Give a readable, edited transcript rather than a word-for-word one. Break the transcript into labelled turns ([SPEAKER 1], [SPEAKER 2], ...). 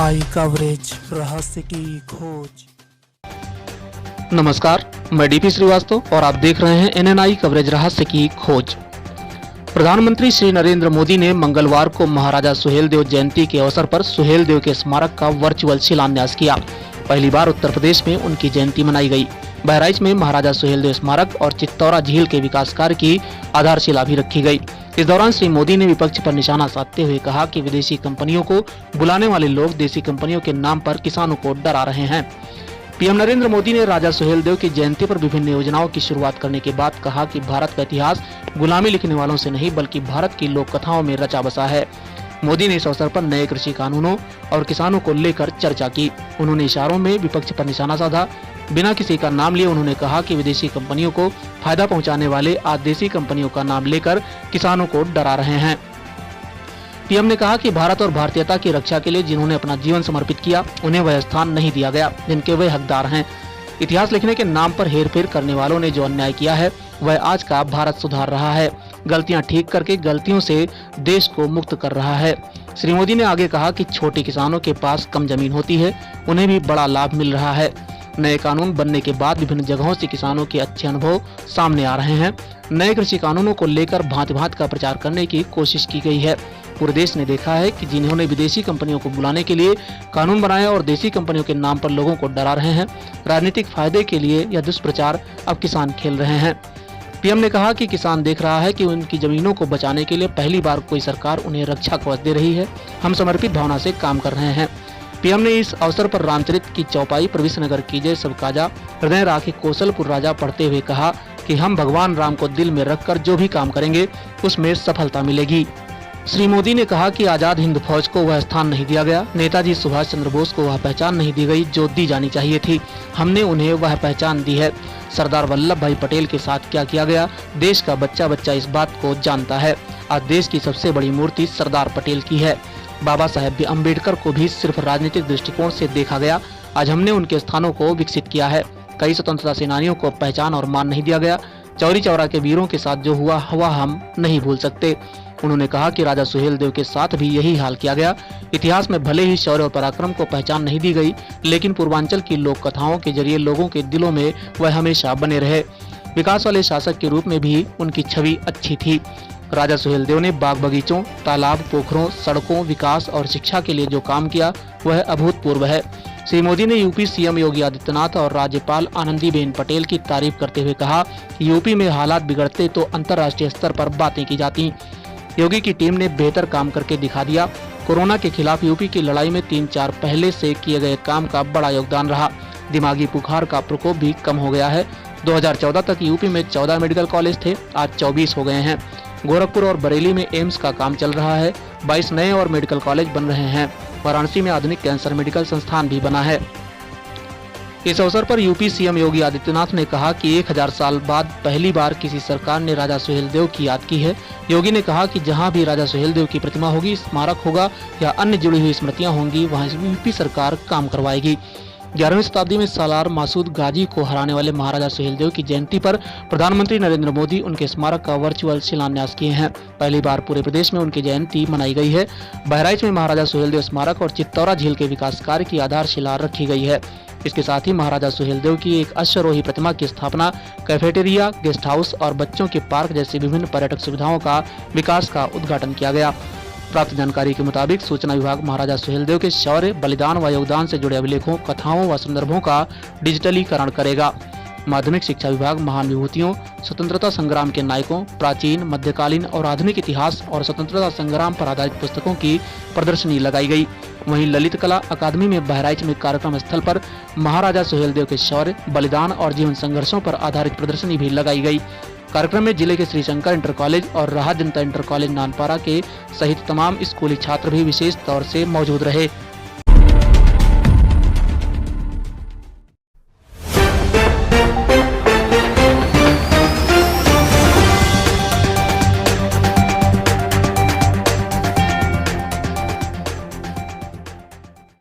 [SPEAKER 1] आई coverage, रहस्य की खोज।
[SPEAKER 2] नमस्कार, मैं डीपी श्रीवास्तव और आप देख रहे हैं एनएनआई कवरेज रहस्य की खोज। प्रधानमंत्री श्री नरेंद्र मोदी ने मंगलवार को महाराजा सुहेलदेव जयंती के अवसर पर सुहेलदेव के स्मारक का वर्चुअल शिलान्यास किया। पहली बार उत्तर प्रदेश में उनकी जयंती मनाई गई। बहराइच में महाराजा सुहेलदेव स्मारक और चित्तौरा झील के विकास कार्य की आधारशिला भी रखी गई। इस दौरान श्री मोदी ने विपक्ष पर निशाना साधते हुए कहा कि विदेशी कंपनियों को बुलाने वाले लोग देसी कंपनियों के नाम पर किसानों को डरा रहे हैं। पीएम नरेंद्र मोदी ने राजा सुहेलदेव की जयंती पर विभिन्न योजनाओं की शुरुआत करने के बाद कहा कि भारत का इतिहास गुलामी लिखने वालों से नहीं बल्कि भारत की लोक कथाओं में रचा बसा है। मोदी ने इस अवसर पर नए कृषि कानूनों और किसानों को लेकर चर्चा की। उन्होंने इशारों में विपक्ष पर निशाना साधा। बिना किसी का नाम लिए उन्होंने कहा कि विदेशी कंपनियों को फायदा पहुंचाने वाले आज देसी कंपनियों का नाम लेकर किसानों को डरा रहे हैं। पीएम ने कहा कि भारत और भारतीयता की रक्षा के लिए जिन्होंने अपना जीवन समर्पित किया उन्हें वह स्थान नहीं दिया गया जिनके वे हकदार हैं। इतिहास लिखने के नाम पर हेरफेर करने वालों ने जो अन्याय किया है वह आज का भारत सुधार रहा है। गलतियां ठीक करके गलतियों से देश को मुक्त कर रहा है। श्री मोदी ने आगे कहा कि छोटे किसानों के पास कम जमीन होती है, उन्हें भी बड़ा लाभ मिल रहा है। नए कानून बनने के बाद विभिन्न जगहों से किसानों के अच्छे अनुभव सामने आ रहे हैं। नए कृषि कानूनों को लेकर भांति भांति का प्रचार करने की कोशिश की गई है। पूरे देश ने देखा है कि जिन्होंने विदेशी कंपनियों को बुलाने के लिए कानून बनाया और देसी कंपनियों के नाम पर लोगों को डरा रहे हैं। राजनीतिक फायदे के लिए यह दुष्प्रचार अब किसान खेल रहे हैं। पीएम ने कहा कि किसान देख रहा है कि उनकी जमीनों को बचाने के लिए पहली बार कोई सरकार उन्हें रक्षा कवच दे रही है। हम समर्पित भावना से काम कर रहे हैं। पीएम ने इस अवसर पर रामचरित की चौपाई प्रविश नगर कीजिए सब काजा हृदय राखी कौशलपुर राजा पढ़ते हुए कहा कि हम भगवान राम को दिल में रखकर जो भी काम करेंगे उसमें सफलता मिलेगी। श्री मोदी ने कहा कि आजाद हिंद फौज को वह स्थान नहीं दिया गया, नेताजी सुभाष चंद्र बोस को वह पहचान नहीं दी गई जो दी जानी चाहिए थी। हमने उन्हें वह पहचान दी है। सरदार वल्लभ भाई पटेल के साथ क्या किया गया, देश का बच्चा बच्चा इस बात को जानता है। आज देश की सबसे बड़ी मूर्ति सरदार पटेल की है। बाबा साहेब अम्बेडकर को भी सिर्फ राजनीतिक दृष्टिकोण से देखा गया। आज हमने उनके स्थानों को विकसित किया है। कई स्वतंत्रता सेनानियों को पहचान और मान नहीं दिया गया। चौरी चौरा के वीरों के साथ जो हुआ हम नहीं भूल सकते। उन्होंने कहा कि राजा सुहेलदेव के साथ भी यही हाल किया गया। इतिहास में भले ही शौर्य और पराक्रम को पहचान नहीं दी गई, लेकिन पूर्वांचल की लोक कथाओं के जरिए लोगों के दिलों में वह हमेशा बने रहे। विकास वाले शासक के रूप में भी उनकी छवि अच्छी थी। राजा सुहेलदेव ने बाग बगीचों, तालाब, पोखरों, सड़कों, विकास और शिक्षा के लिए जो काम किया वह अभूतपूर्व है। श्री मोदी ने यूपी सीएम योगी आदित्यनाथ और राज्यपाल आनंदीबेन पटेल की तारीफ करते हुए कहा कि यूपी में हालात बिगड़ते तो अंतर्राष्ट्रीय स्तर पर बातें की जाती। योगी की टीम ने बेहतर काम करके दिखा दिया। कोरोना के खिलाफ यूपी की लड़ाई में 3-4 पहले से किए गए काम का बड़ा योगदान रहा। दिमागी बुखार का प्रकोप भी कम हो गया है। 2014 तक यूपी में 14 मेडिकल कॉलेज थे, आज 24 हो गए हैं। गोरखपुर और बरेली में एम्स का काम चल रहा है। 22 नए और मेडिकल कॉलेज बन रहे हैं। वाराणसी में आधुनिक कैंसर मेडिकल संस्थान भी बना है। इस अवसर पर यूपी सीएम योगी आदित्यनाथ ने कहा कि 1000 साल बाद पहली बार किसी सरकार ने राजा सुहेलदेव की याद की है। योगी ने कहा कि जहां भी राजा सुहेलदेव की प्रतिमा होगी, स्मारक होगा या अन्य जुड़ी हुई स्मृतियां होंगी, वहां यूपी सरकार काम करवाएगी। 11वीं शताब्दी में सालार मासूद गाजी को हराने वाले महाराजा सुहेलदेव की जयंती पर प्रधानमंत्री नरेंद्र मोदी उनके स्मारक का वर्चुअल शिलान्यास किए हैं। पहली बार पूरे प्रदेश में उनकी जयंती मनाई गई है। बहराइच में महाराजा सुहेलदेव स्मारक और चित्तौरा झील के विकास कार्य की आधारशिला रखी गई है। इसके साथ ही महाराजा सुहेलदेव की एक अश्वारोही प्रतिमा की स्थापना, कैफेटेरिया, गेस्ट हाउस और बच्चों के पार्क जैसी विभिन्न पर्यटक सुविधाओं का विकास का उद्घाटन किया गया। प्राप्त जानकारी के मुताबिक सूचना विभाग महाराजा सुहेलदेव के शौर्य, बलिदान व योगदान से जुड़े अभिलेखों, कथाओं व संदर्भों का डिजिटलीकरण करेगा। माध्यमिक शिक्षा विभाग महान विभूतियों, स्वतंत्रता संग्राम के नायकों, प्राचीन, मध्यकालीन और आधुनिक इतिहास और स्वतंत्रता संग्राम पर आधारित पुस्तकों की प्रदर्शनी लगाई गई। वहीं ललित कला अकादमी में बहराइच में कार्यक्रम स्थल पर महाराजा सुहेलदेव के शौर्य, बलिदान और जीवन संघर्षों पर आधारित प्रदर्शनी भी लगाई गई। कार्यक्रम में जिले के श्री शंकर इंटर कॉलेज और राहत जनता इंटर कॉलेज नानपारा के सहित तमाम स्कूली छात्र भी विशेष तौर से मौजूद रहे।